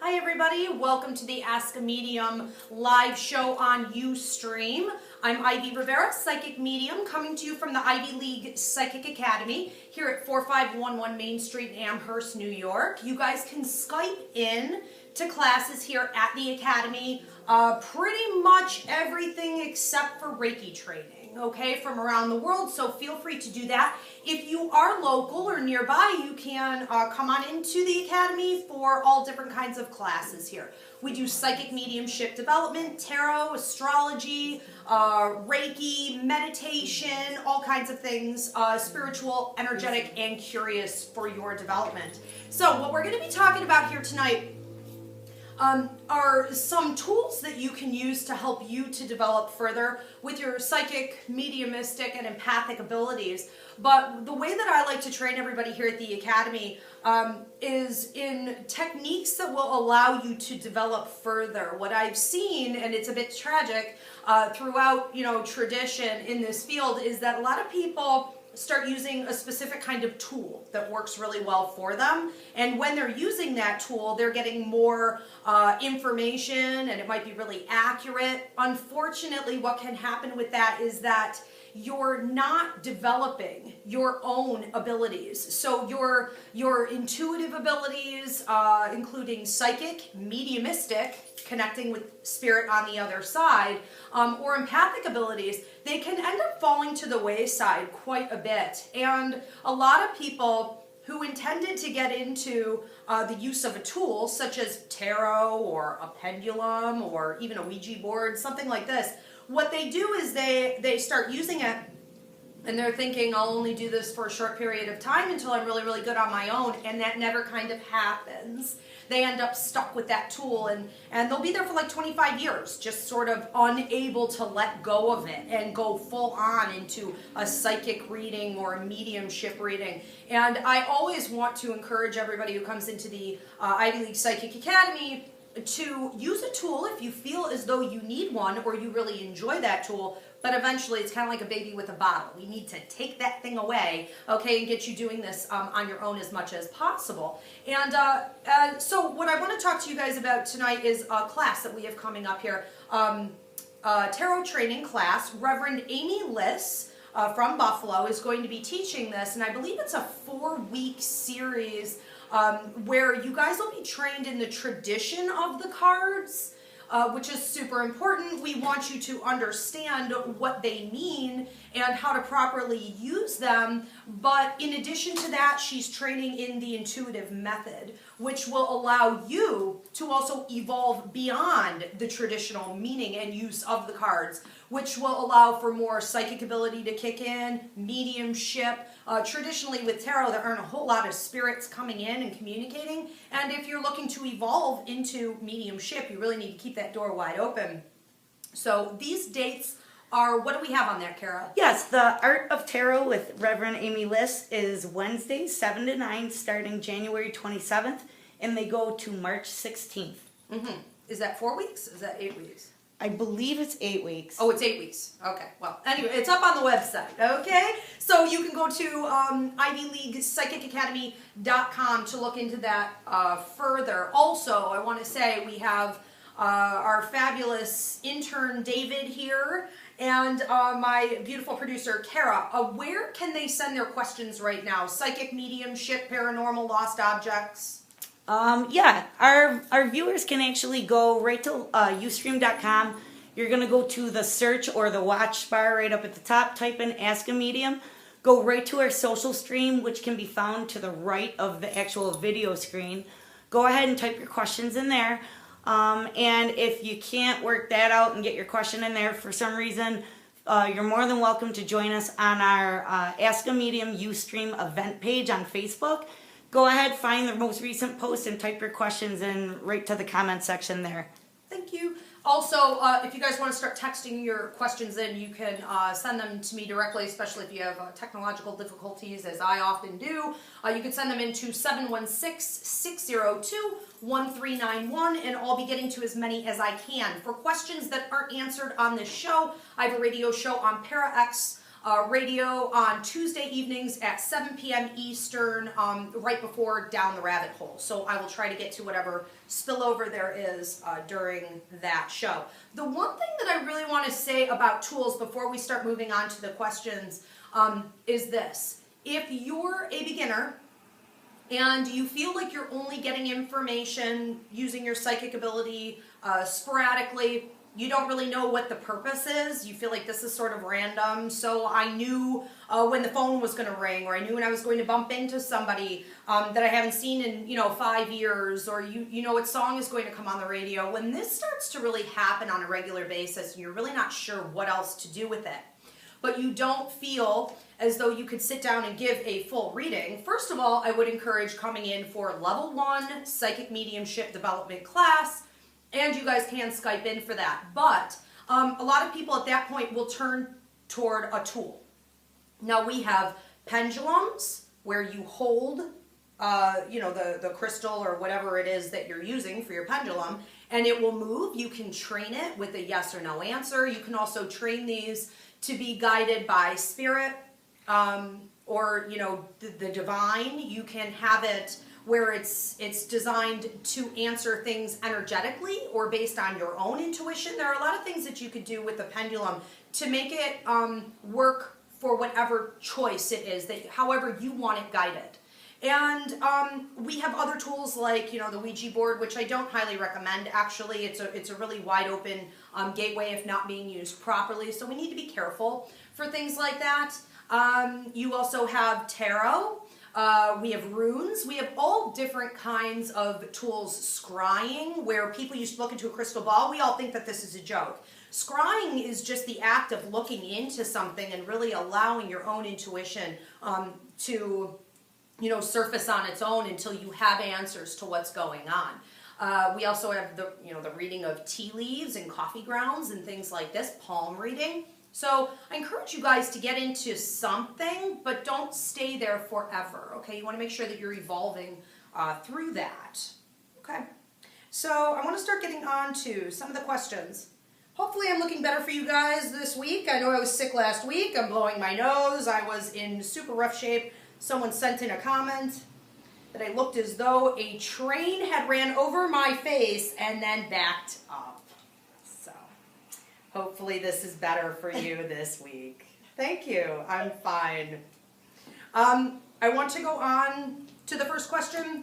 Hi everybody, welcome to the Ask a Medium live show on Ustream. I'm Ivy Rivera, Psychic Medium, coming to you from the Ivy League Psychic Academy here at 4511 Main Street in Amherst, New York. You guys can Skype in to classes here at the Academy, pretty much everything except for Reiki training, okay, from around the world, so feel free to do that. If you are local or nearby, you can come on into the Academy for all different kinds of classes here. We do psychic mediumship development, tarot, astrology, Reiki, meditation, all kinds of things, spiritual, energetic, and curious for your development. So what we're going to be talking about here tonight are some tools that you can use to help you to develop further with your psychic, mediumistic, and empathic abilities. But the way that I like to train everybody here at the Academy is in techniques that will allow you to develop further. What I've seen, and it's a bit tragic, throughout tradition in this field, is that a lot of people start using a specific kind of tool that works really well for them, and when they're using that tool they're getting more information and it might be really accurate. Unfortunately, what can happen with that is that you're not developing your own abilities. So your intuitive abilities, including psychic, mediumistic, connecting with spirit on the other side, or empathic abilities, they can end up falling to the wayside quite a bit. And a lot of people who intended to get into the use of a tool such as tarot or a pendulum or even a Ouija board, something like this, what they do is they start using it and they're thinking, I'll only do this for a short period of time until I'm really, really good on my own, and that never kind of happens. They end up stuck with that tool and they'll be there for like 25 years, just sort of unable to let go of it and go full on into a psychic reading or a mediumship reading. And I always want to encourage everybody who comes into the Ivy League Psychic Academy to use a tool if you feel as though you need one or you really enjoy that tool, but eventually it's kind of like a baby with a bottle. We need to take that thing away, okay, and get you doing this on your own as much as possible. And so what I want to talk to you guys about tonight is a class that we have coming up here, tarot training class. Reverend Amy Liss from Buffalo is going to be teaching this, and I believe it's a 4-week series where you guys will be trained in the tradition of the cards, which is super important. We want you to understand what they mean and how to properly use them. But in addition to that, she's training in the intuitive method, which will allow you to also evolve beyond the traditional meaning and use of the cards, which will allow for more psychic ability to kick in, mediumship. Traditionally with tarot, there aren't a whole lot of spirits coming in and communicating. And if you're looking to evolve into mediumship, you really need to keep that door wide open. So these dates are, what do we have on there, Kara? Yes, the Art of Tarot with Reverend Amy Liss is Wednesday, 7 to 9, starting January 27th, and they go to March 16th. Mm-hmm. Is that 4 weeks? Is that 8 weeks? I believe it's 8 weeks. Oh, it's 8 weeks. Okay. Well, anyway, it's up on the website. Okay. So you can go to ivyleaguepsychicacademy.com to look into that further. Also, I want to say we have our fabulous intern David here and my beautiful producer Kara. Where can they send their questions right now? Psychic, mediumship, paranormal, lost objects? Yeah, our viewers can actually go right to Ustream.com. You're going to go to the search or the watch bar right up at the top, type in Ask a Medium, go right to our social stream, which can be found to the right of the actual video screen. Go ahead and type your questions in there. And if you can't work that out and get your question in there for some reason, you're more than welcome to join us on our Ask a Medium Ustream event page on Facebook. Go ahead, find the most recent post and type your questions in right to the comment section there. Thank you. Also, if you guys want to start texting your questions in, you can send them to me directly, especially if you have technological difficulties, as I often do. You can send them into 716-602-1391, and I'll be getting to as many as I can. For questions that aren't answered on this show, I have a radio show on ParaX radio on Tuesday evenings at 7 p.m. Eastern, right before Down the Rabbit Hole. So I will try to get to whatever spillover there is during that show. The one thing that I really want to say about tools before we start moving on to the questions is this. If you're a beginner and you feel like you're only getting information using your psychic ability sporadically, you don't really know what the purpose is, you feel like this is sort of random, so I knew when the phone was going to ring, or I knew when I was going to bump into somebody that I haven't seen in 5 years, or you know what song is going to come on the radio. When this starts to really happen on a regular basis and you're really not sure what else to do with it, but you don't feel as though you could sit down and give a full reading, first of all, I would encourage coming in for level 1 psychic mediumship development class. And you guys can Skype in for that. But a lot of people at that point will turn toward a tool. Now we have pendulums where you hold, the crystal or whatever it is that you're using for your pendulum, and it will move. You can train it with a yes or no answer. You can also train these to be guided by spirit or the divine. You can have it where it's designed to answer things energetically or based on your own intuition. There are a lot of things that you could do with the pendulum to make it work for whatever choice it is, that however you want it guided. And we have other tools like the Ouija board, which I don't highly recommend. Actually, it's a really wide open gateway if not being used properly. So we need to be careful for things like that. You also have tarot. We have runes. We have all different kinds of tools. Scrying, where people used to look into a crystal ball. We all think that this is a joke. Scrying is just the act of looking into something and really allowing your own intuition to surface on its own until you have answers to what's going on. We also have the reading of tea leaves and coffee grounds and things like this, palm reading. So I encourage you guys to get into something, but don't stay there forever, okay? You want to make sure that you're evolving through that, okay? So I want to start getting on to some of the questions. Hopefully I'm looking better for you guys this week. I know I was sick last week. I'm blowing my nose. I was in super rough shape. Someone sent in a comment that I looked as though a train had ran over my face and then backed up. Hopefully this is better for you this week. Thank you. I'm fine. I want to go on to the first question.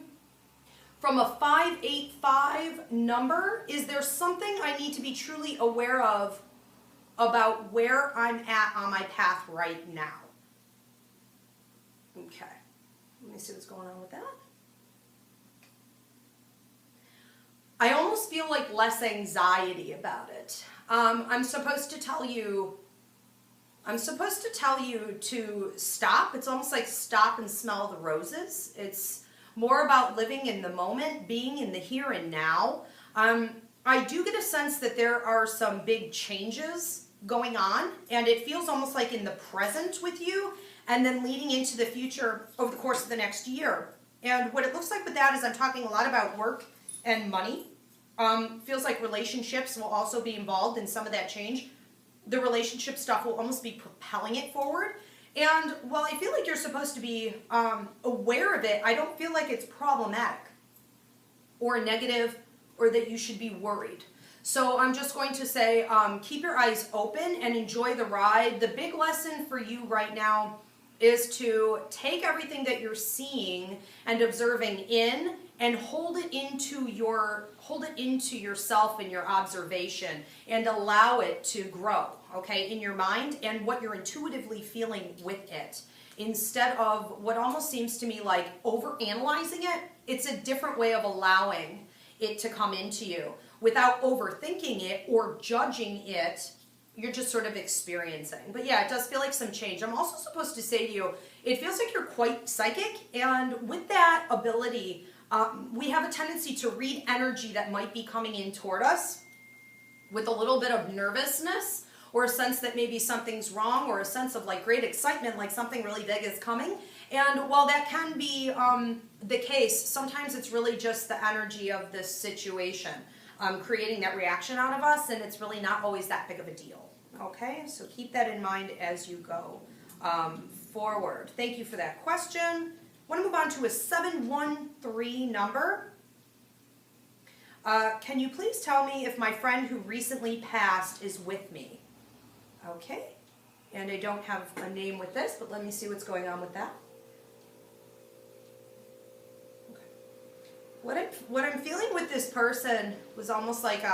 From a 585 number, is there something I need to be truly aware of about where I'm at on my path right now? Okay. Let me see what's going on with that. I almost feel like less anxiety about it. I'm supposed to tell you to stop. It's almost like stop and smell the roses. It's more about living in the moment, being in the here and now. I do get a sense that there are some big changes going on, and it feels almost like in the present with you, and then leading into the future over the course of the next year. And what it looks like with that is I'm talking a lot about work and money. Feels like relationships will also be involved in some of that change. The relationship stuff will almost be propelling it forward. And while I feel like you're supposed to be aware of it, I don't feel like it's problematic or negative or that you should be worried. So I'm just going to say keep your eyes open and enjoy the ride. The big lesson for you right now is to take everything that you're seeing and observing in and hold it into yourself and your observation and allow it to grow, okay, in your mind and what you're intuitively feeling with it. Instead of what almost seems to me like overanalyzing it, it's a different way of allowing it to come into you. Without overthinking it or judging it, you're just sort of experiencing. But yeah, it does feel like some change. I'm also supposed to say to you, it feels like you're quite psychic, and with that ability, we have a tendency to read energy that might be coming in toward us with a little bit of nervousness or a sense that maybe something's wrong or a sense of like great excitement, like something really big is coming. And while that can be the case, sometimes it's really just the energy of this situation creating that reaction out of us, and it's really not always that big of a deal. Okay, so keep that in mind as you go forward. Thank you for that question. I want to move on to a 713 number. Can you please tell me if my friend who recently passed is with me? Okay. And I don't have a name with this, but let me see what's going on with that. Okay. What I'm feeling with this person was almost like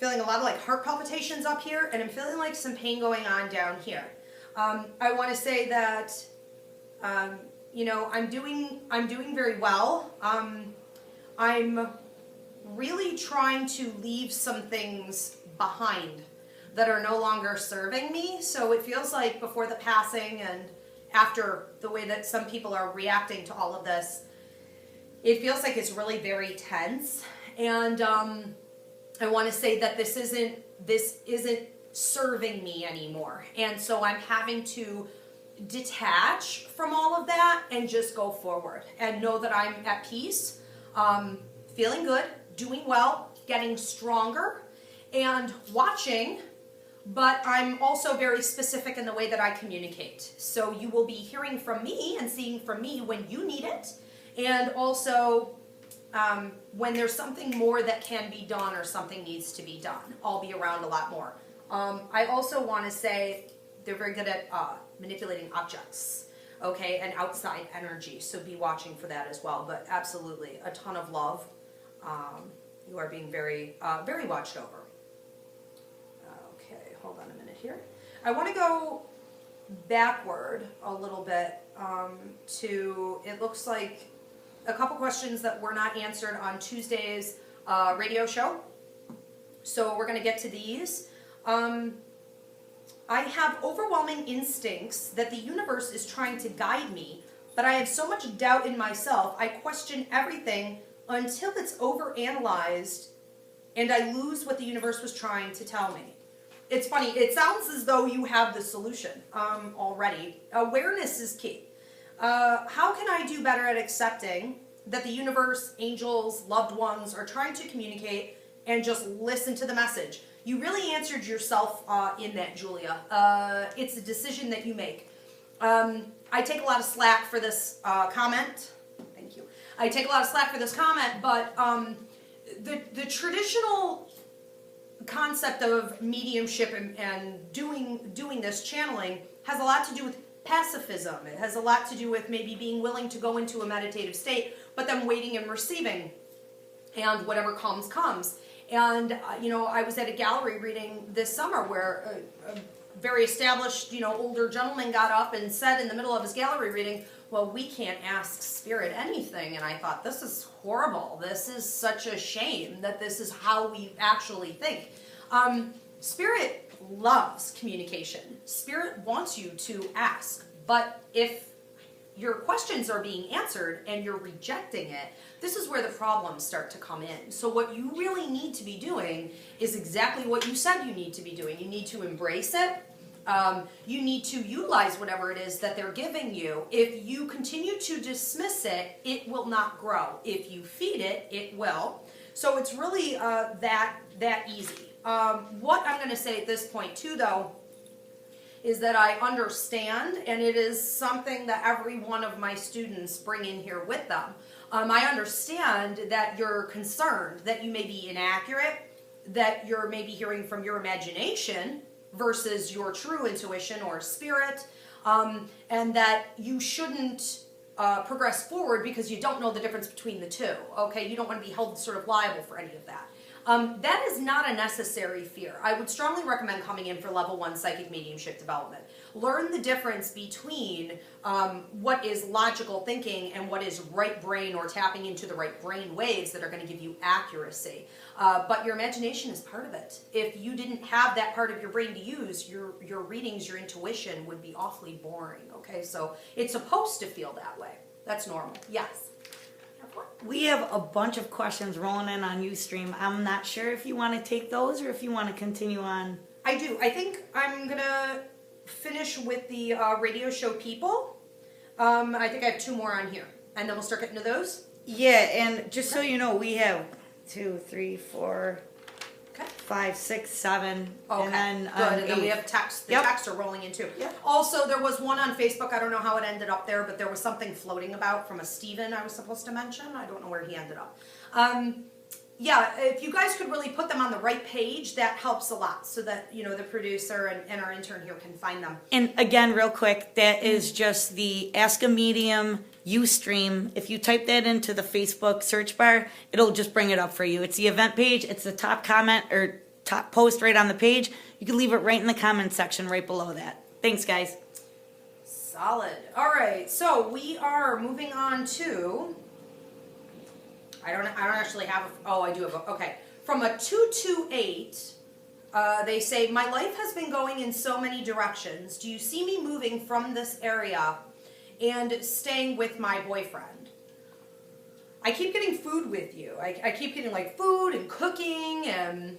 feeling a lot of like heart palpitations up here, and I'm feeling like some pain going on down here. I want to say that you know, I'm doing very well. I'm really trying to leave some things behind that are no longer serving me. So it feels like before the passing and after the way that some people are reacting to all of this, it feels like it's really very tense. And I want to say that this isn't serving me anymore. And so I'm having to detach from all of that and just go forward and know that I'm at peace, feeling good, doing well, getting stronger, and watching. But I'm also very specific in the way that I communicate. So you will be hearing from me and seeing from me when you need it, and also when there's something more that can be done or something needs to be done. I'll be around a lot more. I also want to say they're very good at manipulating objects, okay, and outside energy. So be watching for that as well. But absolutely, a ton of love. You are being very, very watched over. Okay, hold on a minute here. I want to go backward a little bit to, it looks like, a couple questions that were not answered on Tuesday's radio show. So we're going to get to these. I have overwhelming instincts that the universe is trying to guide me, but I have so much doubt in myself, I question everything until it's overanalyzed and I lose what the universe was trying to tell me. It's funny, it sounds as though you have the solution already. Awareness is key. How can I do better at accepting that the universe, angels, loved ones are trying to communicate and just listen to the message? You really answered yourself in that, Julia. It's a decision that you make. I take a lot of slack for this comment. Thank you. I take a lot of slack for this comment, but the traditional concept of mediumship and doing this channeling has a lot to do with pacifism. It has a lot to do with maybe being willing to go into a meditative state, but then waiting and receiving, and whatever comes, comes. And, you know, I was at a gallery reading this summer where a very established, you know, older gentleman got up and said in the middle of his gallery reading, well, we can't ask spirit anything. And I thought, this is horrible. This is such a shame that this is how we actually think. Spirit loves communication. Spirit wants you to ask. But if your questions are being answered and you're rejecting it, this is where the problems start to come in. So what you really need to be doing is exactly what you said you need to be doing. You need to embrace it. You need to utilize whatever it is that they're giving you. If you continue to dismiss it, it will not grow. If you feed it, it will. So it's really that easy. What I'm going to say at this point too, though, is that I understand, and it is something that every one of my students bring in here with them. I understand that you're concerned that you may be inaccurate, that you're maybe hearing from your imagination versus your true intuition or spirit, and that you shouldn't progress forward because you don't know the difference between the two, okay? You don't want to be held sort of liable for any of that. That is not a necessary fear. I would strongly recommend coming in for level 1 psychic mediumship development. Learn the difference between what is logical thinking and what is right brain or tapping into the right brain waves that are going to give you accuracy. But your imagination is part of it. If you didn't have that part of your brain to use, your readings, your intuition would be awfully boring, okay? So it's supposed to feel that way. That's normal. Yes? We have a bunch of questions rolling in on Ustream. I'm not sure if you want to take those or if you want to continue on. I do. I think I'm going to finish with the radio show people. I think I have 2 more on here. And then we'll start getting to those. Yeah, and just so you know, we have 2, 3, 4, 5, 6, 7. Okay, and then good. And then we 8. have text. The Yep. texts are rolling in too. Yep. Also, there was one on Facebook. I don't know how it ended up there, but there was something floating about from a Steven I was supposed to mention. I don't know where he ended up. Yeah, if you guys could really put them on the right page, that helps a lot so that, you know, the producer and our intern here can find them. And again, real quick, that is just the Ask a Medium Ustream. If you type that into the Facebook search bar, it'll just bring it up for you. It's the event page. It's the top comment or top post right on the page. You can leave it right in the comment section right below that. Thanks, guys. Solid. All right, so we are moving on to... I don't actually have, I do have, okay. From a 228, they say, my life has been going in so many directions. Do you see me moving from this area and staying with my boyfriend? I keep getting food with you. I keep getting like food and cooking and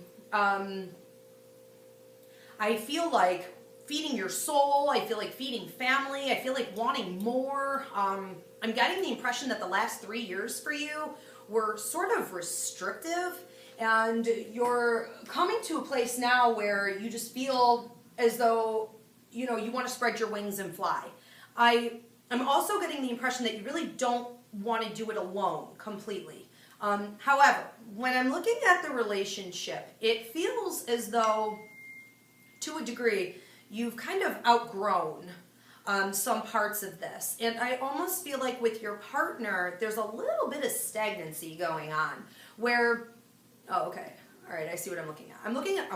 I feel like feeding your soul. I feel like feeding family. I feel like wanting more. I'm getting the impression that the last 3 years for you were sort of restrictive, and you're coming to a place now where you just feel as though, you know, you want to spread your wings and fly. I'm also getting the impression that you really don't want to do it alone completely. However, when I'm looking at the relationship, it feels as though, to a degree, you've kind of outgrown some parts of this. And I almost feel like with your partner, there's a little bit of stagnancy going on where, oh, okay. All right, I see what I'm looking at. I'm looking at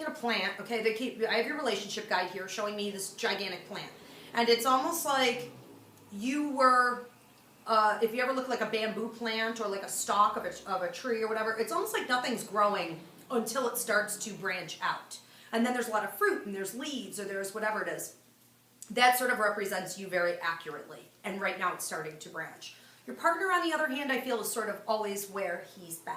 a plant. Okay, I have your relationship guide here showing me this gigantic plant. And it's almost like you were, if you ever look like a bamboo plant or like a stalk of a tree or whatever, it's almost like nothing's growing until it starts to branch out. And then there's a lot of fruit and there's leaves or there's whatever it is. That sort of represents you very accurately. And right now it's starting to branch. Your partner, on the other hand, I feel is sort of always where he's been.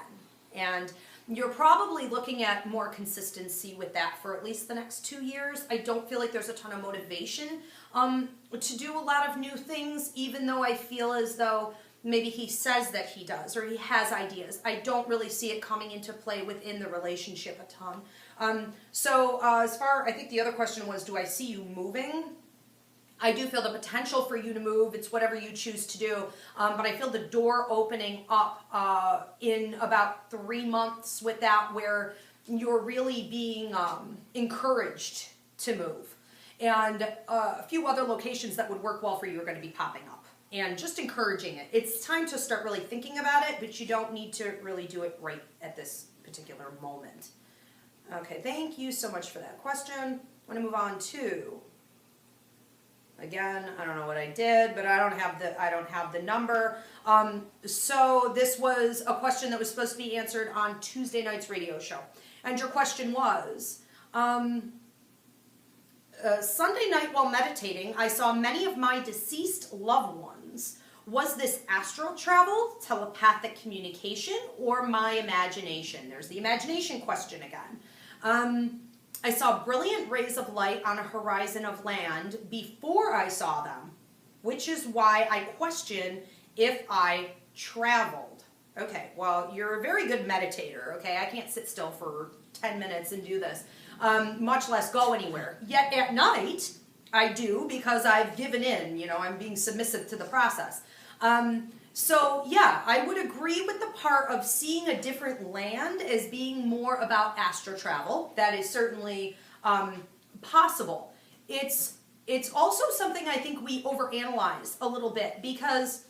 And you're probably looking at more consistency with that for at least the next 2 years. I don't feel like there's a ton of motivation to do a lot of new things, even though I feel as though maybe he says that he does or he has ideas. I don't really see it coming into play within the relationship a ton. I think the other question was, do I see you moving? I do feel the potential for you to move. It's whatever you choose to do. But I feel the door opening up in about 3 months with that, where you're really being encouraged to move. And a few other locations that would work well for you are going to be popping up. And just encouraging it. It's time to start really thinking about it, but you don't need to really do it right at this particular moment. Okay, thank you so much for that question. I'm going to move on to... Again, I don't know what I did, but I don't have the number. So this was a question that was supposed to be answered on Tuesday night's radio show. And your question was, Sunday night while meditating, I saw many of my deceased loved ones. Was this astral travel, telepathic communication, or my imagination? There's the imagination question again. I saw brilliant rays of light on a horizon of land before I saw them, which is why I question if I traveled. Okay, well, you're a very good meditator, okay? I can't sit still for 10 minutes and do this, much less go anywhere. Yet at night, I do, because I've given in, you know, I'm being submissive to the process. So yeah, I would agree with the part of seeing a different land as being more about astral travel. That is certainly possible. It's also something I think we overanalyze a little bit, because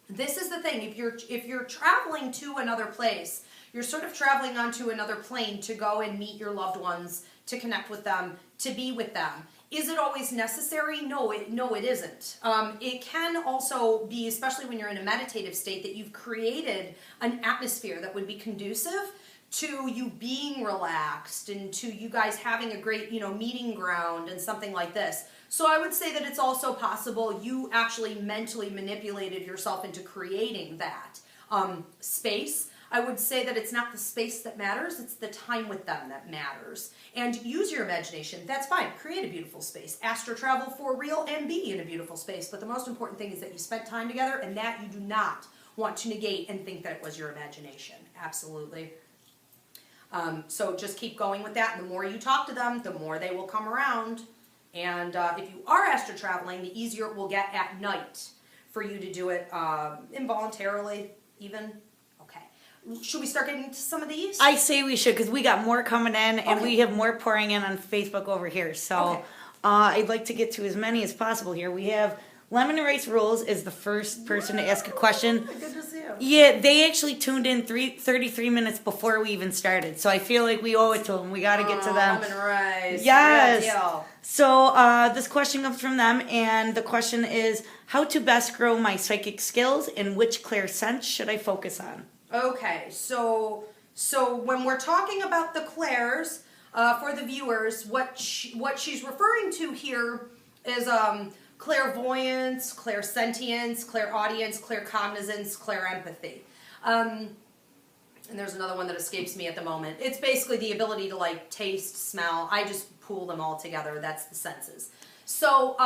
this is the thing. If you're traveling to another place, you're sort of traveling onto another plane to go and meet your loved ones, to connect with them, to be with them. Is it always necessary? No, it isn't. It can also be, especially when you're in a meditative state, that you've created an atmosphere that would be conducive to you being relaxed and to you guys having a great, you know, meeting ground and something like this. So I would say that it's also possible you actually mentally manipulated yourself into creating that space. I would say that it's not the space that matters, it's the time with them that matters. And use your imagination, that's fine. Create a beautiful space. Astral travel for real and be in a beautiful space. But the most important thing is that you spent time together, and that you do not want to negate and think that it was your imagination. Absolutely. So just keep going with that. And the more you talk to them, the more they will come around. And if you are astro traveling, the easier it will get at night for you to do it involuntarily, even. Okay. Should we start getting into some of these? I say we should, because we got more coming in, and Okay. we have more pouring in on Facebook over here. So Okay. I'd like to get to as many as possible here. We have Lemon and Rice Rules is the first person to ask a question. Good to see you. Yeah, they actually tuned in 33 minutes before we even started. So I feel like we owe it to them. We got to get to them. Lemon rice. Yes. Real deal. So this question comes from them, and the question is, how to best grow my psychic skills, and which clairsense should I focus on? Okay, so when we're talking about the clairs, for the viewers, what she's referring to here is clairvoyance, clairsentience, clairaudience, claircognizance, clairempathy. And there's another one that escapes me at the moment. It's basically the ability to like taste, smell. I just pool them all together. That's the senses. So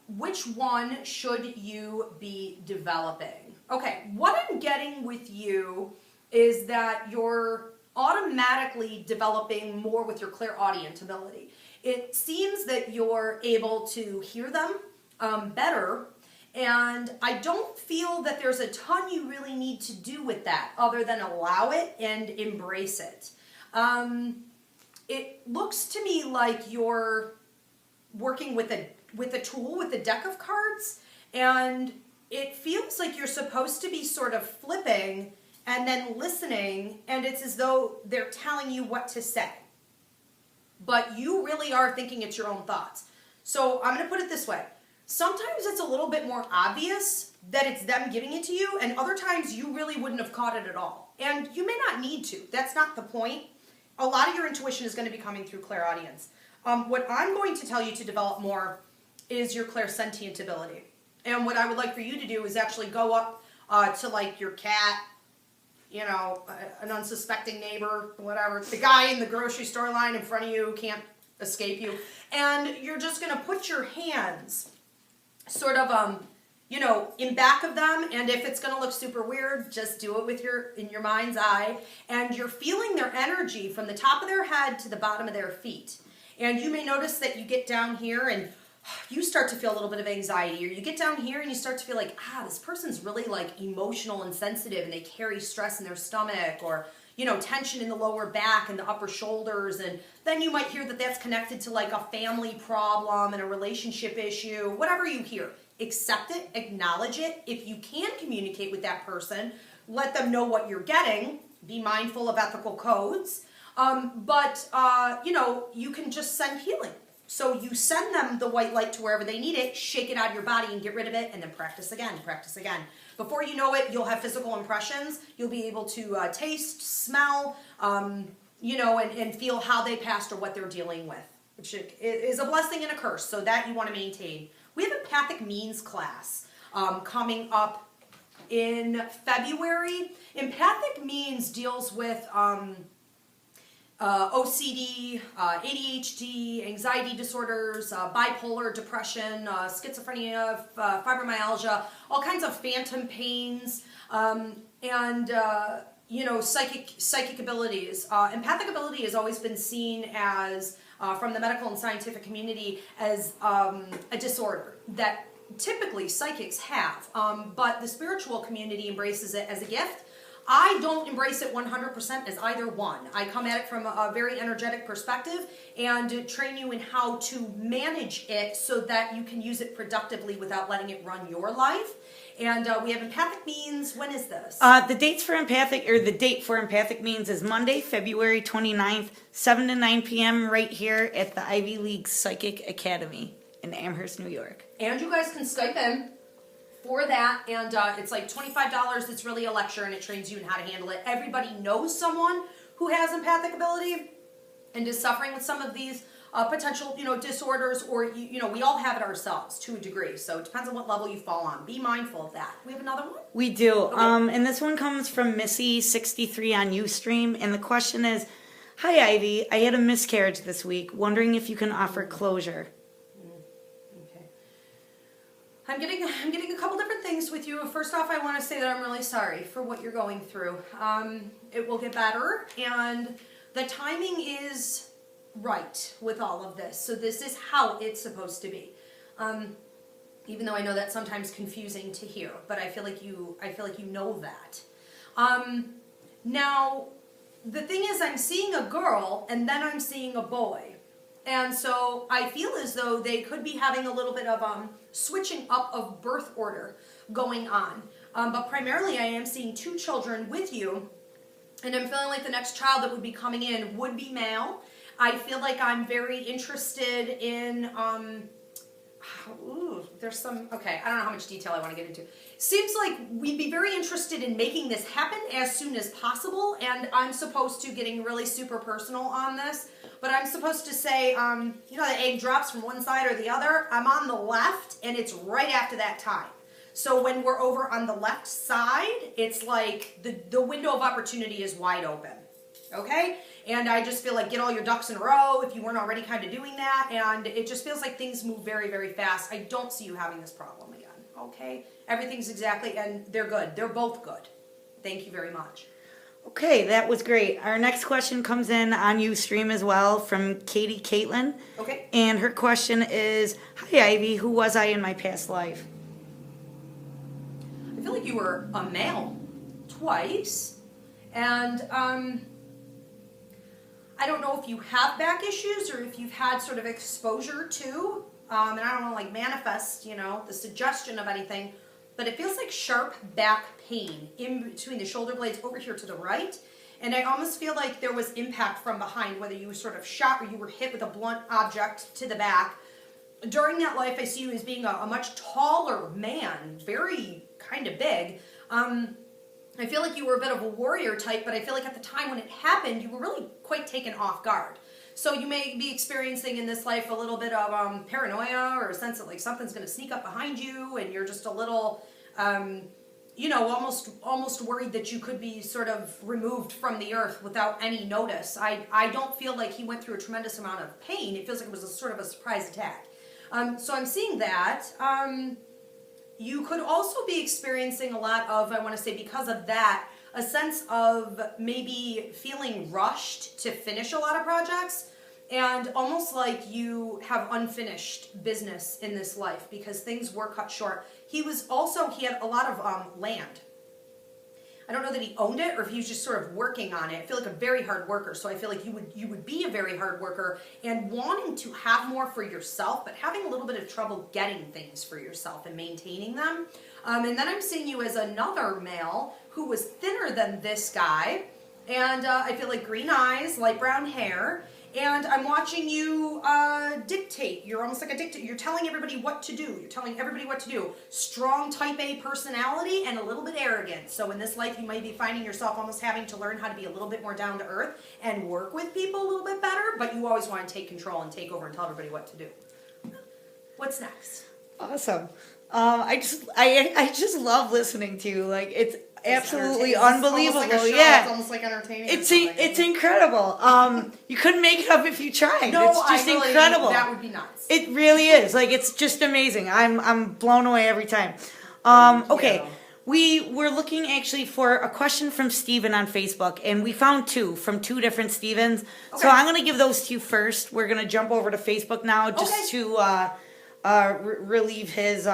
which one should you be developing? Okay, what I'm getting with you is that you're automatically developing more with your clairaudient ability. It seems that you're able to hear them better, and I don't feel that there's a ton you really need to do with that other than allow it and embrace it. It looks to me like you're working with a tool, with a deck of cards, and it feels like you're supposed to be sort of flipping and then listening, and it's as though they're telling you what to say. But you really are thinking it's your own thoughts. So I'm going to put it this way. Sometimes it's a little bit more obvious that it's them giving it to you, and other times you really wouldn't have caught it at all. And you may not need to. That's not the point. A lot of your intuition is going to be coming through clairaudience. What I'm going to tell you to develop more is your clairsentient ability. And what I would like for you to do is actually go up to like your cat, you know, an unsuspecting neighbor, whatever, the guy in the grocery store line in front of you who can't escape you, and you're just going to put your hands sort of, you know, in back of them, and if it's going to look super weird, just do it with in your mind's eye, and you're feeling their energy from the top of their head to the bottom of their feet. And you may notice that you get down here and you start to feel a little bit of anxiety, or you get down here and you start to feel like, this person's really like emotional and sensitive, and they carry stress in their stomach, or, you know, tension in the lower back and the upper shoulders. And then you might hear that that's connected to like a family problem and a relationship issue, whatever you hear. Accept it, acknowledge it. If you can communicate with that person, let them know what you're getting. Be mindful of ethical codes. But you know, you can just send healing. So you send them the white light to wherever they need it, shake it out of your body and get rid of it, and then practice again, practice again. Before you know it, you'll have physical impressions. You'll be able to taste, smell, you know, and feel how they passed or what they're dealing with, which is a blessing and a curse, so that you want to maintain. We have a empathic means class coming up in February. Empathic means deals with OCD, ADHD, anxiety disorders, bipolar, depression, schizophrenia, fibromyalgia, all kinds of phantom pains, and you know, psychic abilities. Empathic ability has always been seen as, from the medical and scientific community, as a disorder that typically psychics have, but the spiritual community embraces it as a gift. I don't embrace it 100% as either one. I come at it from a very energetic perspective and train you in how to manage it so that you can use it productively without letting it run your life. And we have Empathic Means. When is this? The date for Empathic Means is Monday, February 29th, 7 to 9 p.m. right here at the Ivy League Psychic Academy in Amherst, New York. And you guys can Skype in for that, and it's like $25. It's really a lecture, and it trains you in how to handle it. Everybody knows someone who has empathic ability and is suffering with some of these potential, you know, disorders, or you know, we all have it ourselves to a degree. So it depends on what level you fall on. Be mindful of that. We have another one. We do, Okay. and this one comes from Missy63 on Ustream, and the question is, "Hi Ivy, I had a miscarriage this week. Wondering if you can offer closure." I'm getting a couple different things things with you. First off, I want to say that I'm really sorry for what you're going through. It will get better, and the timing is right with all of this. So this is how it's supposed to be. Even though I know that's sometimes confusing to hear, but I feel like you know that. Now, the thing is, I'm seeing a girl, and then I'm seeing a boy. And so I feel as though they could be having a little bit of switching up of birth order going on. But primarily I am seeing 2 children with you, and I'm feeling like the next child that would be coming in would be male. I feel like I'm very interested in, there's some, okay, I don't know how much detail I want to get into. Seems like we'd be very interested in making this happen as soon as possible, and I'm supposed to, getting really super personal on this, but I'm supposed to say, you know, the egg drops from one side or the other. I'm on the left, and it's right after that time. So when we're over on the left side, it's like the window of opportunity is wide open, okay? And I just feel like get all your ducks in a row if you weren't already kind of doing that, and it just feels like things move very, very fast. I don't see you having this problem again, okay? Everything's exactly, and they're good. They're both good. Thank you very much. Okay, that was great. Our next question comes in on Ustream as well from Katie Caitlin. Okay. And her question is, hi Ivy, who was I in my past life? I feel like you were a male twice, and I don't know if you have back issues or if you've had sort of exposure to, and I don't know, like manifest, you know, the suggestion of anything, but it feels like sharp back pain in between the shoulder blades over here to the right, and I almost feel like there was impact from behind, whether you were sort of shot or you were hit with a blunt object to the back. During that life, I see you as being a much taller man, very kind of big. I feel like you were a bit of a warrior type, but I feel like at the time when it happened, you were really quite taken off guard. So you may be experiencing in this life a little bit of paranoia, or a sense that like something's going to sneak up behind you, and you're just a little, you know, almost worried that you could be sort of removed from the earth without any notice. I don't feel like he went through a tremendous amount of pain. It feels like it was a sort of a surprise attack. So I'm seeing that. You could also be experiencing a lot of, I want to say because of that, a sense of maybe feeling rushed to finish a lot of projects, and almost like you have unfinished business in this life because things were cut short. He had a lot of land. I don't know that he owned it or if he was just sort of working on it. I feel like a very hard worker, so I feel like you would be a very hard worker and wanting to have more for yourself, but having a little bit of trouble getting things for yourself and maintaining them. And then I'm seeing you as another male who was thinner than this guy, and I feel like green eyes, light brown hair, and I'm watching you dictate. You're almost like a dictator. You're telling everybody what to do. You're telling everybody what to do. Strong type A personality and a little bit arrogant. So in this life, you might be finding yourself almost having to learn how to be a little bit more down to earth and work with people a little bit better, but you always want to take control and take over and tell everybody what to do. What's next? Awesome. I just love listening to you. Like, it's absolutely unbelievable. Almost like a show. Yeah, It's almost like entertaining. It's incredible. You couldn't make it up if you tried. No, it's just incredible. That would be nuts. It really is. Like, it's just amazing. I'm blown away every time. Okay. We were looking actually for a question from Steven on Facebook, and we found 2 from 2 different Stevens. Okay. So I'm going to give those to you first. We're going to jump over to Facebook now just to relieve his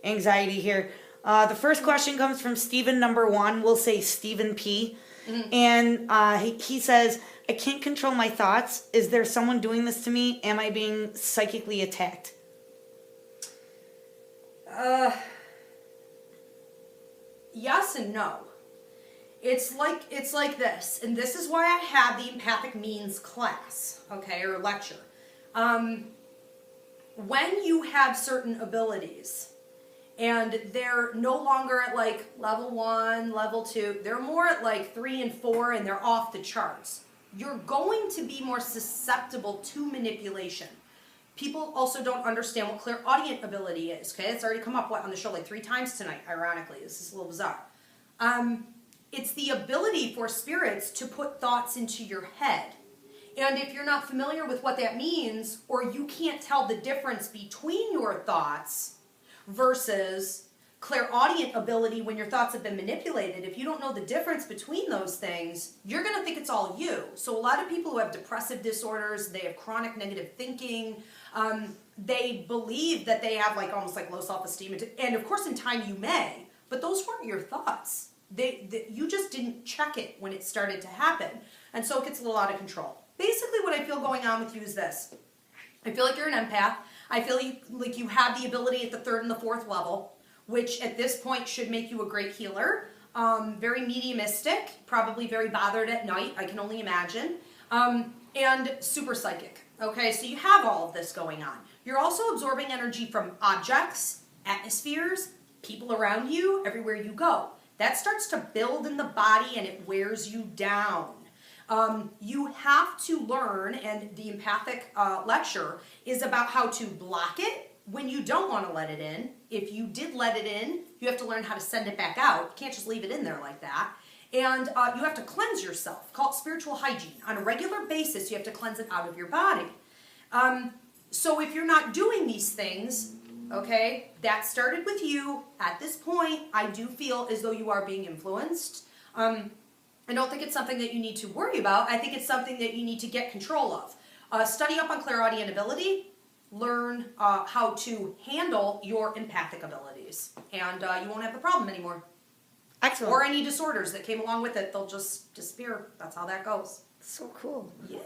anxiety here. The first question comes from Steven number 1. We'll say Steven P. Mm-hmm. And he says, I can't control my thoughts. Is there someone doing this to me? Am I being psychically attacked? Yes and no. It's like this, and this is why I had the empathic means class, okay, or lecture. When you have certain abilities, and they're no longer at like level 1, level 2, they're more at like 3 and 4, and they're off the charts. You're going to be more susceptible to manipulation. People also don't understand what clairaudient ability is, okay? It's already come up on the show like 3 times tonight, ironically. This is a little bizarre. It's the ability for spirits to put thoughts into your head. And if you're not familiar with what that means, or you can't tell the difference between your thoughts versus clairaudient ability when your thoughts have been manipulated, if you don't know the difference between those things, you're going to think it's all you. So a lot of people who have depressive disorders, they have chronic negative thinking, they believe that they have like almost like low self-esteem. And of course in time you may, but those weren't your thoughts. You just didn't check it when it started to happen. And so it gets a little out of control. Basically what I feel going on with you is this. I feel like you're an empath. I feel like you have the ability at the 3rd and the 4th level, which at this point should make you a great healer. Very mediumistic, probably very bothered at night, I can only imagine. And super psychic. Okay, so you have all of this going on. You're also absorbing energy from objects, atmospheres, people around you, everywhere you go. That starts to build in the body and it wears you down. You have to learn, and the empathic lecture is about how to block it when you don't want to let it in. If you did let it in, you have to learn how to send it back out. You can't just leave it in there like that. And you have to cleanse yourself. Call it spiritual hygiene. On a regular basis, you have to cleanse it out of your body. So if you're not doing these things, okay, that started with you. At this point, I do feel as though you are being influenced. I don't think it's something that you need to worry about. I think it's something that you need to get control of. Study up on clairaudient ability. Learn how to handle your empathic abilities. And you won't have the problem anymore. Excellent. Or any disorders that came along with it. They'll just disappear. That's how that goes. So cool. Yeah.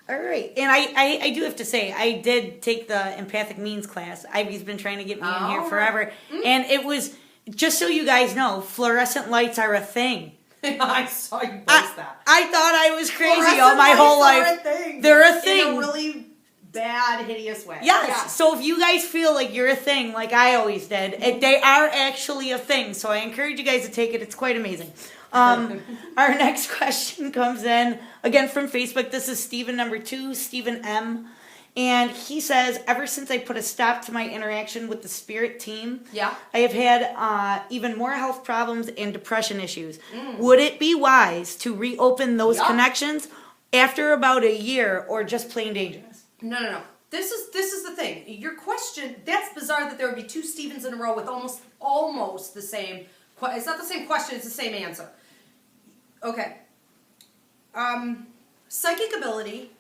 All right. And I do have to say, I did take the empathic means class. Ivy's been trying to get me in here forever. Mm-hmm. And it was, just so you guys know, fluorescent lights are a thing. I saw you post that. I thought I was crazy all my whole life. They're a thing. In a really bad, hideous way. Yes. Yeah. So if you guys feel like you're a thing, like I always did, they are actually a thing. So I encourage you guys to take it. It's quite amazing. Our next question comes in, again from Facebook. This is Stephen number 2, Stephen M. And he says, ever since I put a stop to my interaction with the spirit team, I have had even more health problems and depression issues. Would it be wise to reopen those connections after about a year, or just plain dangerous? No. This is the thing. Your question, that's bizarre that there would be 2 Stevens in a row with almost the same, it's not the same question, it's the same answer. Okay. Psychic ability,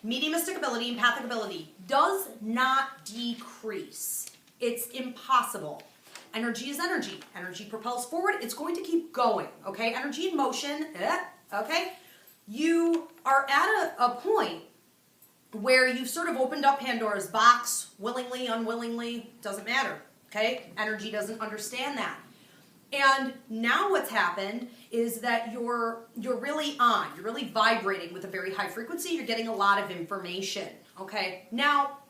mediumistic ability, empathic ability does not decrease. It's impossible. Energy is energy. Energy propels forward. It's going to keep going. Okay? Energy in motion. Okay? You are at a point where you've sort of opened up Pandora's box, willingly, unwillingly, doesn't matter. Okay? Energy doesn't understand that. And now what's happened is that you're really on. You're really vibrating with a very high frequency. You're getting a lot of information. Okay? Now,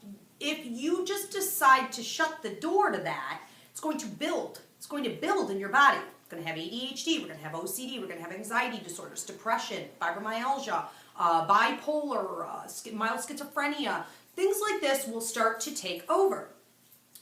if you just decide to shut the door to that, it's going to build. It's going to build in your body. We're going to have ADHD. We're going to have OCD. We're going to have anxiety disorders, depression, fibromyalgia, bipolar, mild schizophrenia. Things like this will start to take over.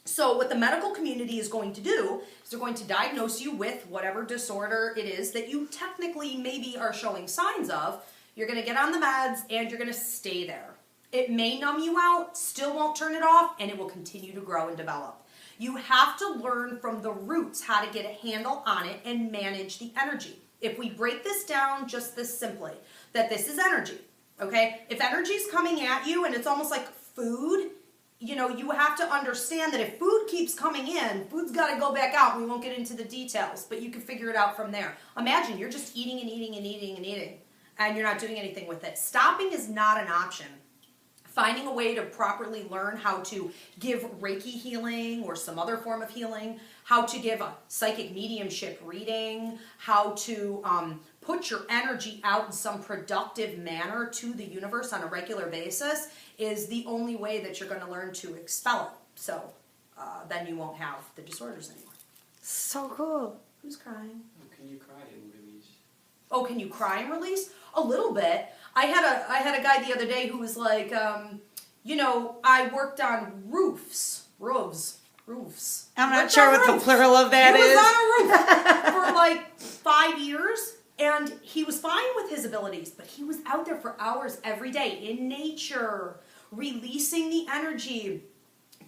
So what the medical community is going to do is they're going to diagnose you with whatever disorder it is that you technically maybe are showing signs of. You're going to get on the meds and you're going to stay there. It may numb you out, still won't turn it off, and it will continue to grow and develop. You have to learn from the roots how to get a handle on it and manage the energy. If we break this down just this simply, that this is energy, okay? If energy is coming at you and it's almost like food, you know, you have to understand that if food keeps coming in, food's got to go back out. We won't get into the details, but you can figure it out from there. Imagine you're just eating and eating and eating and eating, and you're not doing anything with it. Stopping is not an option. Finding a way to properly learn how to give Reiki healing or some other form of healing, how to give a psychic mediumship reading, how to put your energy out in some productive manner to the universe on a regular basis is the only way that you're going to learn to expel it. So then you won't have the disorders anymore. So cool. Who's crying? Oh, can you cry and release? Oh, can you cry and release? A little bit. I had a guy the other day who was like, you know, I worked on roofs. I'm not sure what the plural of that is. He was on a roof for like 5 years, and he was fine with his abilities, but he was out there for hours every day in nature, releasing the energy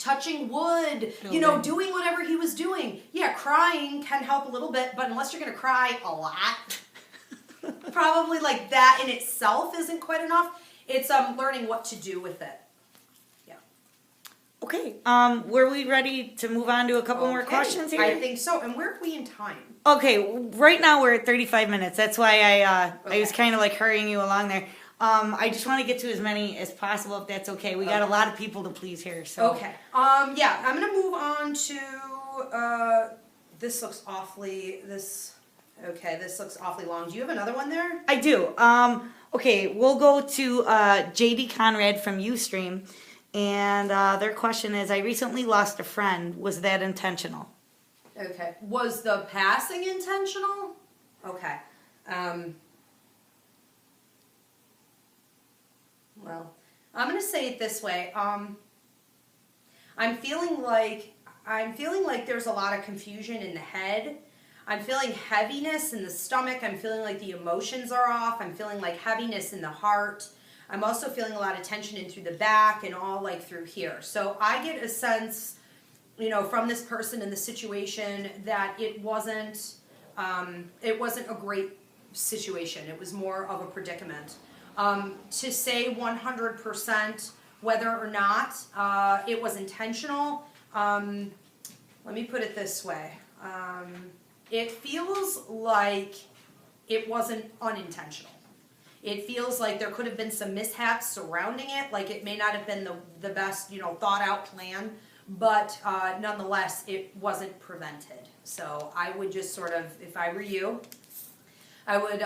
touching wood, doing whatever he was doing. Yeah, crying can help a little bit, but unless you're going to cry a lot, probably like that in itself isn't quite enough. It's learning what to do with it. Yeah. Okay. Were we ready to move on to a couple more questions here? I think so. And where are we in time? Okay, right now we're at 35 minutes. That's why I was kind of like hurrying you along there. I just want to get to as many as possible, if that's okay. We got a lot of people to please here. So. Okay. Yeah, I'm gonna move on to this looks awfully this looks awfully long. Do you have another one there? I do. Okay, we'll go to JD Conrad from Ustream, and their question is: I recently lost a friend. Was that intentional? Okay. Was the passing intentional? Okay. Well, I'm going to say it this way. I'm feeling like there's a lot of confusion in the head. I'm feeling heaviness in the stomach. I'm feeling like the emotions are off. I'm feeling like heaviness in the heart. I'm also feeling a lot of tension in through the back and all like through here. So I get a sense, from this person in the situation that it wasn't a great situation. It was more of a predicament. To say 100% whether or not it was intentional, let me put it this way. It feels like it wasn't unintentional. It feels like there could have been some mishaps surrounding it, like it may not have been the best, thought out plan, but nonetheless, it wasn't prevented. So I would just sort of, if I were you, I would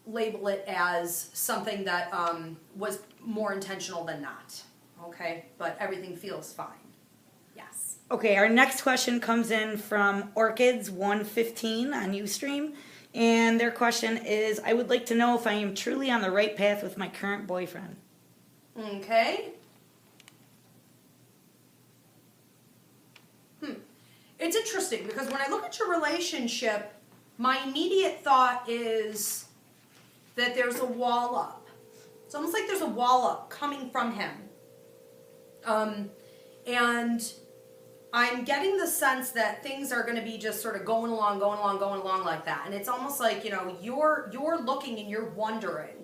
label it as something that was more intentional than not. Okay, but everything feels fine. Yes. Okay, our next question comes in from Orchids115 on Ustream. And their question is, I would like to know if I am truly on the right path with my current boyfriend. Okay. It's interesting because when I look at your relationship, my immediate thought is that there's a wall up. It's almost like there's a wall up coming from him. And I'm getting the sense that things are going to be just sort of going along like that. And it's almost like, you're looking and you're wondering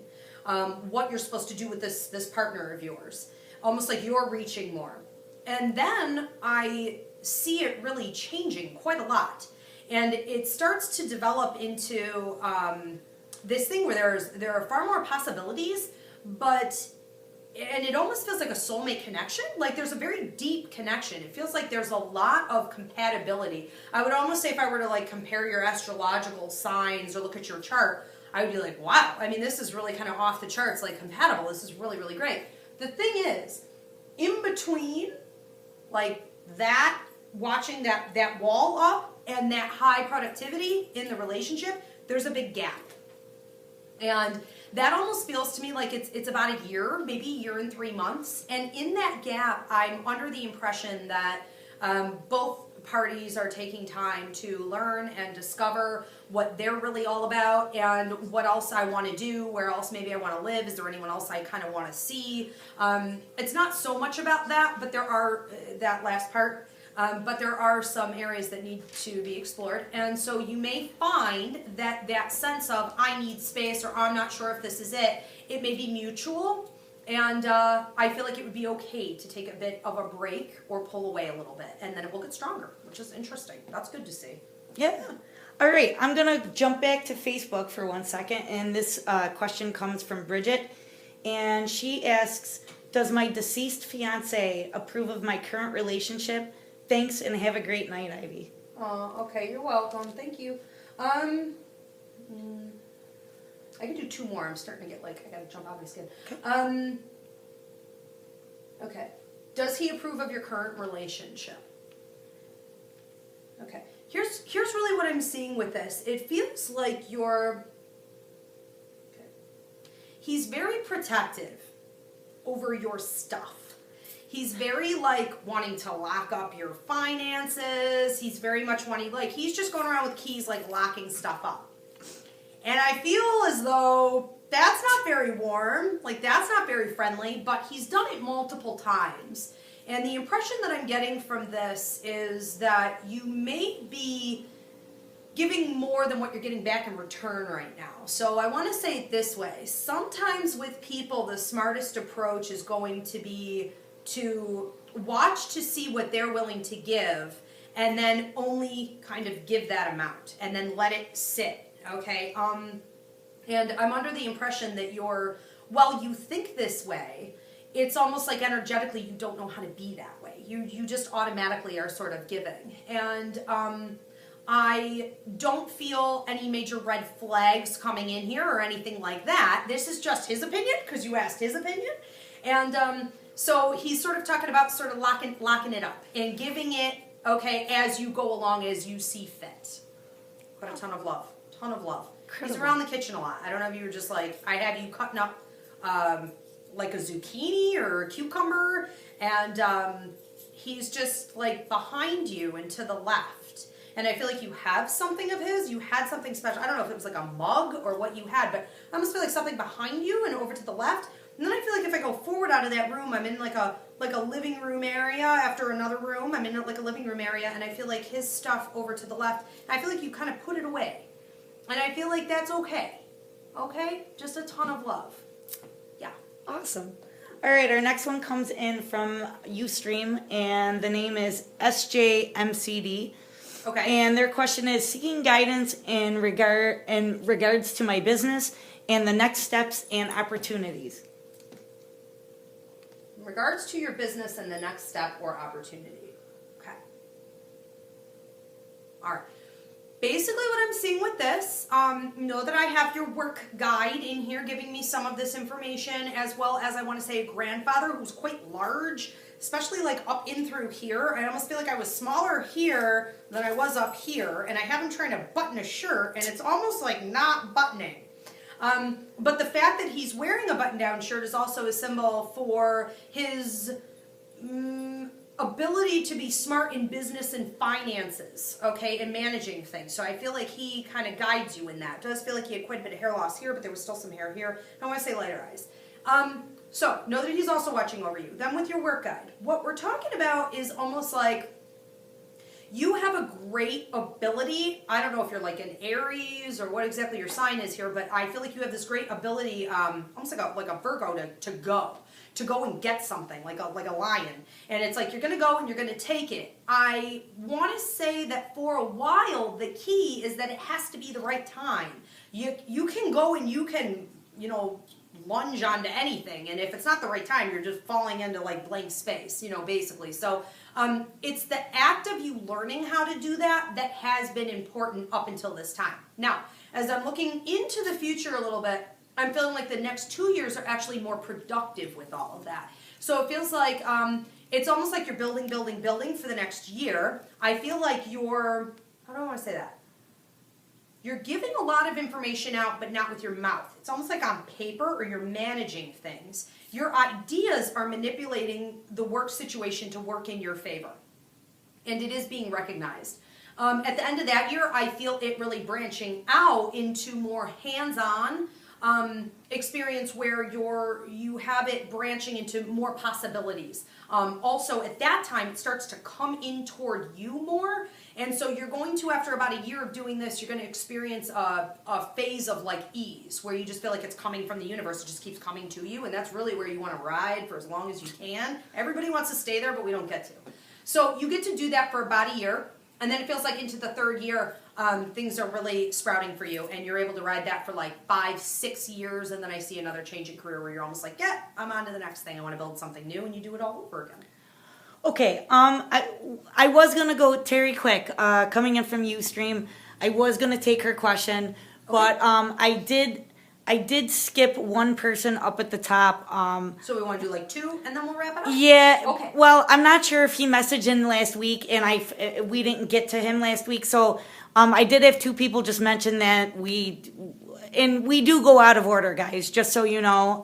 what you're supposed to do with this partner of yours. Almost like you're reaching more. And then I see it really changing quite a lot. And it starts to develop into this thing where there are far more possibilities, and it almost feels like a soulmate connection. Like there's a very deep connection. It feels like there's a lot of compatibility. I would almost say if I were to like compare your astrological signs or look at your chart, I would be like, wow, I mean, this is really kind of off the charts, like compatible. This is really, really great. The thing is, in between like that, watching that wall up and that high productivity in the relationship, there's a big gap. And that almost feels to me like it's about a year, maybe a year and 3 months. And in that gap, I'm under the impression that both parties are taking time to learn and discover what they're really all about and what else I want to do, where else maybe I want to live, is there anyone else I kind of want to see. It's not so much about that, but there are, that last part, but there are some areas that need to be explored. And so you may find that sense of I need space or I'm not sure if this is it, it may be mutual. And I feel like it would be okay to take a bit of a break or pull away a little bit, and then it will get stronger, which is interesting. That's good to see. Yeah. All right, I'm going to jump back to Facebook for 1 second, and this question comes from Bridget, and she asks, does my deceased fiance approve of my current relationship? Thanks, and have a great night, Ivy. Okay, you're welcome. Thank you. I can do 2 more. I'm starting to get like, I gotta jump out of my skin. Okay. Does he approve of your current relationship? Okay. Here's really what I'm seeing with this. It feels like he's very protective over your stuff. He's very like wanting to lock up your finances. He's very much wanting, like, he's just going around with keys, like locking stuff up. And I feel as though that's not very warm, like that's not very friendly, but he's done it multiple times. And the impression that I'm getting from this is that you may be giving more than what you're getting back in return right now. So I want to say it this way. Sometimes with people, the smartest approach is going to be to watch to see what they're willing to give and then only kind of give that amount and then let it sit, okay? And I'm under the impression that while you think this way, it's almost like energetically you don't know how to be that way. You just automatically are sort of giving. And I don't feel any major red flags coming in here or anything like that. This is just his opinion because you asked his opinion. And so he's sort of talking about sort of locking it up and giving it, okay, as you go along, as you see fit. But a ton of love. Incredible. He's around the kitchen a lot. I don't know if you were just like, I have you cutting up like a zucchini or a cucumber, and he's just like behind you and to the left. And I feel like you have something of his. You had something special. I don't know if it was like a mug or what you had, but I almost feel like something behind you and over to the left. And then I feel like if I go forward out of that room, I'm in like a living room area after another room. I'm in like a living room area, and I feel like his stuff over to the left. And I feel like you kind of put it away. And I feel like that's okay. Okay? Just a ton of love. Yeah. Awesome. All right, our next one comes in from Ustream, and the name is SJMCD. Okay. And their question is seeking guidance in regards to my business and the next steps and opportunities. In regards to your business and the next step or opportunity. Okay. All right. Basically what I'm seeing with this, know that I have your work guide in here giving me some of this information, as well as I want to say a grandfather who's quite large, especially like up in through here. I almost feel like I was smaller here than I was up here, and I have him trying to button a shirt, and it's almost like not buttoning. But the fact that he's wearing a button-down shirt is also a symbol for his ability to be smart in business and finances, okay, and managing things. So I feel like he kind of guides you in that. It does feel like he had quite a bit of hair loss here, but there was still some hair here. I want to say lighter eyes. So know that he's also watching over you. Then with your work guide, what we're talking about is almost like you have a great ability. I don't know if you're like an Aries or what exactly your sign is here, but I feel like you have this great ability, almost like a Virgo, to go and get something, like a lion. And it's like you're going to go and you're going to take it. I want to say that for a while, the key is that it has to be the right time. You can go and you can, lunge onto anything, and if it's not the right time, you're just falling into like blank space, basically. So it's the act of you learning how to do that has been important up until this time. Now, as I'm looking into the future a little bit, I'm feeling like the next 2 years are actually more productive with all of that. So it feels like it's almost like you're building for the next year. I feel like how do I want to say that? You're giving a lot of information out, but not with your mouth. It's almost like on paper, or you're managing things. Your ideas are manipulating the work situation to work in your favor. And it is being recognized. At the end of that year, I feel it really branching out into more hands-on experience where you have it branching into more possibilities. Also, at that time, it starts to come in toward you more. And so you're going to, after about a year of doing this, you're going to experience a phase of like ease, where you just feel like it's coming from the universe. It just keeps coming to you. And that's really where you want to ride for as long as you can. Everybody wants to stay there, but we don't get to. So you get to do that for about a year. And then it feels like into the third year, things are really sprouting for you. And you're able to ride that for like 5-6 years. And then I see another change in career where you're almost like, yeah, I'm on to the next thing. I want to build something new. And you do it all over again. Okay, I was going to go Terry Quick, coming in from Ustream. I was going to take her question, but I did skip one person up at the top. So we want to do like 2 and then we'll wrap it up? Yeah. Okay. Well, I'm not sure if he messaged in last week and we didn't get to him last week. So I did have 2 people just mention that we do go out of order, guys, just so you know.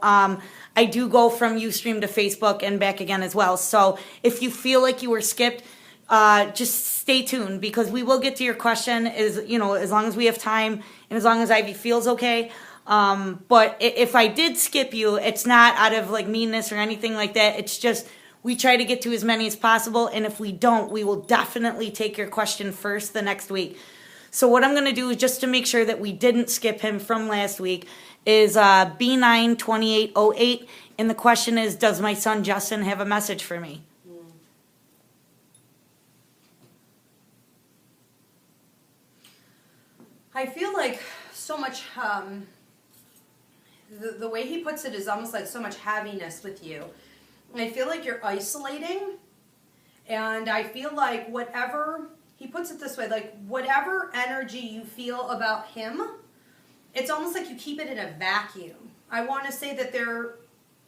I do go from Ustream to Facebook and back again as well. So if you feel like you were skipped, just stay tuned, because we will get to your question as long as we have time and as long as Ivy feels okay. But if I did skip you, it's not out of like meanness or anything like that. It's just we try to get to as many as possible. And if we don't, we will definitely take your question first the next week. So what I'm going to do is, just to make sure that we didn't skip him from last week, is B92808. And the question is, does my son Justin have a message for me? I feel like so much, the way he puts it is almost like so much heaviness with you. I feel like you're isolating, and I feel like whatever, he puts it this way, like whatever energy you feel about him, it's almost like you keep it in a vacuum. I want to say that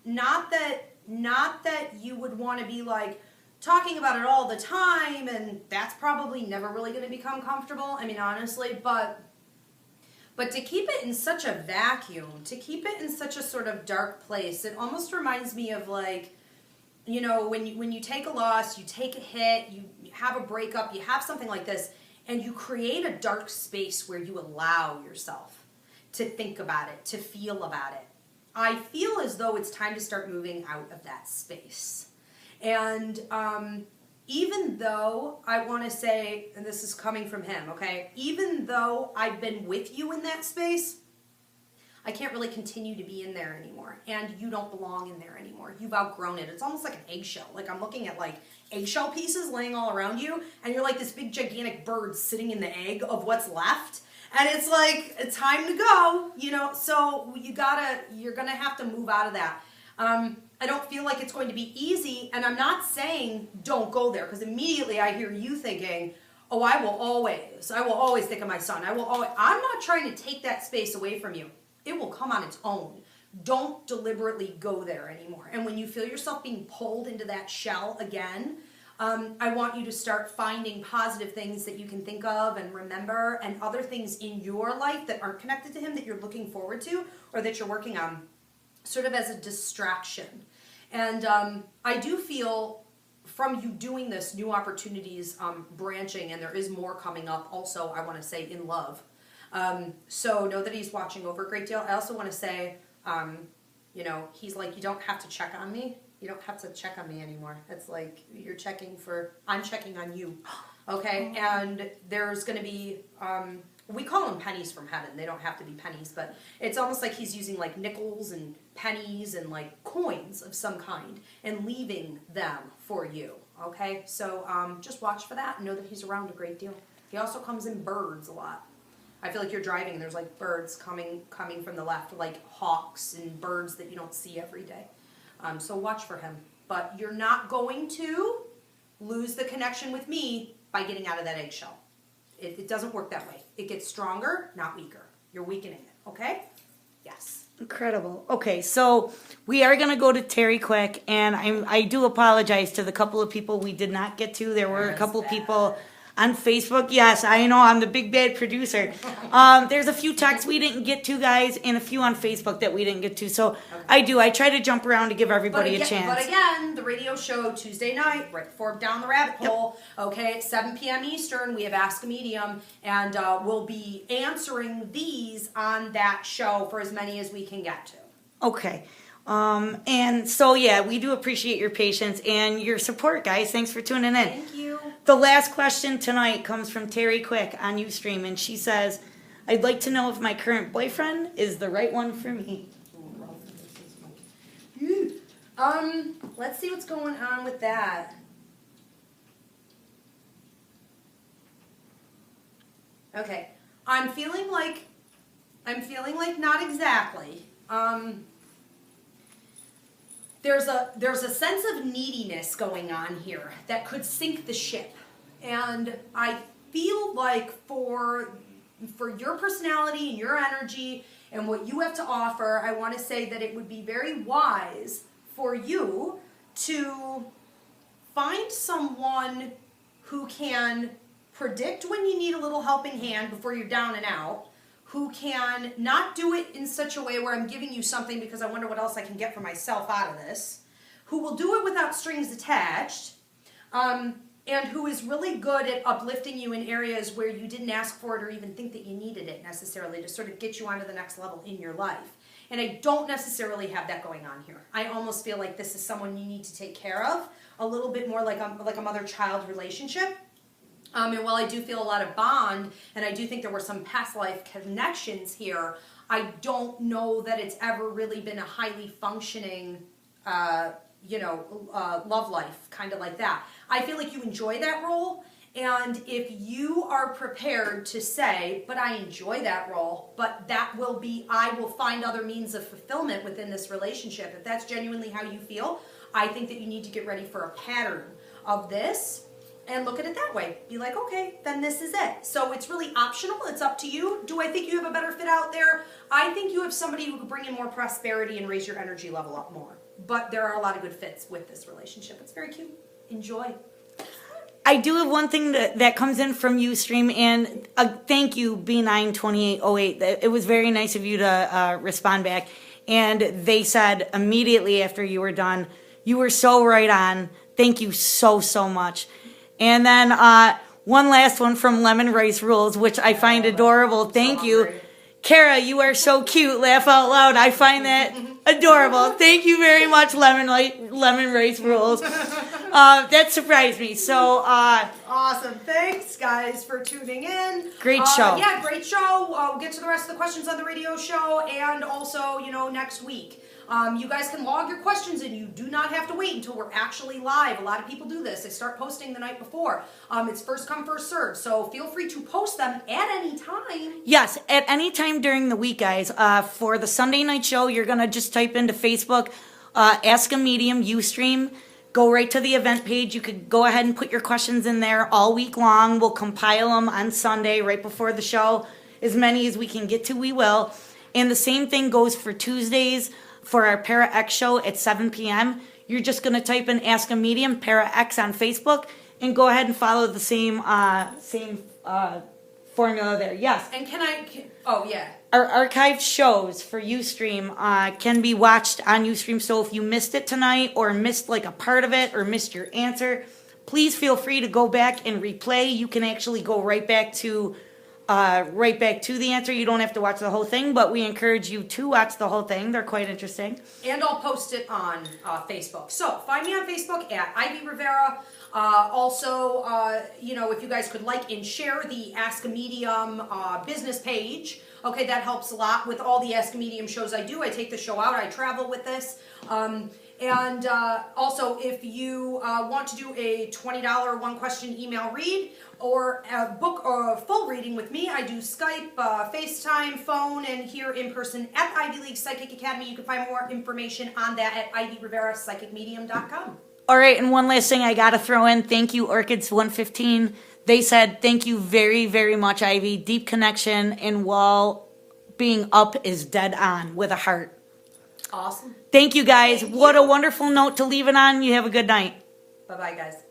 not that you would want to be like talking about it all the time, and that's probably never really going to become comfortable, I mean, honestly, but to keep it in such a vacuum, to keep it in such a sort of dark place, it almost reminds me of like, you know, when you take a loss, you take a hit, you have a breakup, you have something like this, and you create a dark space where you allow yourself to think about it, to feel about it. I feel as though it's time to start moving out of that space. And even though I want to say, and this is coming from him, okay, even though I've been with you in that space, I can't really continue to be in there anymore. And you don't belong in there anymore. You've outgrown it. It's almost like an eggshell. Like I'm looking at like eggshell pieces laying all around you, and you're like this big gigantic bird sitting in the egg of what's left. And it's like, it's time to go, you know, so you're gonna have to move out of that. I don't feel like it's going to be easy, and I'm not saying don't go there, because immediately I hear you thinking, oh, I will always think of my son. I'm not trying to take that space away from you. It will come on its own. Don't deliberately go there anymore. And when you feel yourself being pulled into that shell again, I want you to start finding positive things that you can think of and remember, and other things in your life that aren't connected to him that you're looking forward to or that you're working on, sort of as a distraction. And I do feel from you doing this, new opportunities branching, and there is more coming up also, I want to say, in love. So know that he's watching over a great deal. I also want to say, you know, he's like, you don't have to check on me. You don't have to check on me anymore. It's like I'm checking on you. Okay? And there's going to be, we call them pennies from heaven. They don't have to be pennies, but it's almost like he's using like nickels and pennies and like coins of some kind and leaving them for you. Okay? So just watch for that and know that he's around a great deal. He also comes in birds a lot. I feel like you're driving and there's like birds coming from the left, like hawks and birds that you don't see every day. So watch for him. But you're not going to lose the connection with me by getting out of that eggshell. It doesn't work that way. It gets stronger, not weaker. You're weakening it, okay? Yes. Incredible. Okay, so we are going to go to Terry quick, and I do apologize to the couple of people we did not get to. There were a couple of people on Facebook. Yes, I know, I'm the big bad producer. There's a few texts we didn't get to, guys, and a few on Facebook that we didn't get to. So okay. I try to jump around to give everybody a chance. But again, the radio show Tuesday night, right before Down the Rabbit Hole, okay, at 7 p.m. Eastern, we have Ask a Medium, and we'll be answering these on that show for as many as we can get to. Okay. And so, yeah, we do appreciate your patience and your support, guys. Thanks for tuning in. Thank you. The last question tonight comes from Terry Quick on Ustream, and she says, I'd like to know if my current boyfriend is the right one for me. Let's see what's going on with that. Okay. I'm feeling like not exactly. There's a sense of neediness going on here that could sink the ship. And I feel like for your personality and your energy and what you have to offer, I want to say that it would be very wise for you to find someone who can predict when you need a little helping hand before you're down and out, who can not do it in such a way where I'm giving you something because I wonder what else I can get for myself out of this, who will do it without strings attached, and who is really good at uplifting you in areas where you didn't ask for it or even think that you needed it necessarily, to sort of get you onto the next level in your life. And I don't necessarily have that going on here. I almost feel like this is someone you need to take care of a little bit more like a mother-child relationship. And while I do feel a lot of bond, and I do think there were some past life connections here, I don't know that it's ever really been a highly functioning, love life, kind of like that. I feel like you enjoy that role, and if you are prepared to say, but I enjoy that role, but I will find other means of fulfillment within this relationship. If that's genuinely how you feel, I think that you need to get ready for a pattern of this. And look at it that way. Be like, okay, then this is it. So it's really optional. It's up to you. Do I think you have a better fit out there? I think you have somebody who could bring in more prosperity and raise your energy level up more. But there are a lot of good fits with this relationship. It's very cute. Enjoy. I do have one thing that comes in from Ustream, and thank you, B92808. It was very nice of you to respond back. And they said immediately after you were done, you were so right on. Thank you so, so much. And then one last one from Lemon Rice Rules, which I find adorable. Thank you. Kara, you are so cute. Laugh out loud. I find that adorable. Thank you very much, Lemon Rice Rules. That surprised me. So awesome. Thanks, guys, for tuning in. Great show. Yeah, great show. We'll get to the rest of the questions on the radio show, and also, next week. You guys can log your questions, and you do not have to wait until we're actually live. A lot of people do this. They start posting the night before. It's first come, first serve. So feel free to post them at any time. Yes, at any time during the week, guys. For the Sunday night show, you're going to just type into Facebook, Ask a Medium, Ustream. Go right to the event page. You could go ahead and put your questions in there all week long. We'll compile them on Sunday right before the show. As many as we can get to, we will. And the same thing goes for Tuesdays. For our Para X show at 7 p.m., you're just going to type in Ask a Medium, Para X on Facebook, and go ahead and follow the same formula there. Yes. And yeah. Our archived shows for Ustream can be watched on Ustream. So if you missed it tonight or missed like a part of it or missed your answer, please feel free to go back and replay. You can actually go right back to the answer. You don't have to watch the whole thing, but we encourage you to watch the whole thing. They're quite interesting. And I'll post it on Facebook. So find me on Facebook at Ivy Rivera. Also, if you guys could like and share the Ask a Medium business page. Okay, that helps a lot with all the Ask a Medium shows I do. I take the show out. I travel with this. And also, if you want to do a $20 one-question email read or a book or full reading with me, I do Skype, FaceTime, phone, and here in person at the Ivy League Psychic Academy. You can find more information on that at IvyRiveraPsychicMedium.com. All right, and one last thing I got to throw in. Thank you, Orchids115. They said, thank you very, very much, Ivy. Deep connection, and while being up is dead on with a heart. Awesome. Thank you, guys. What a wonderful note to leave it on. You have a good night. Bye-bye, guys.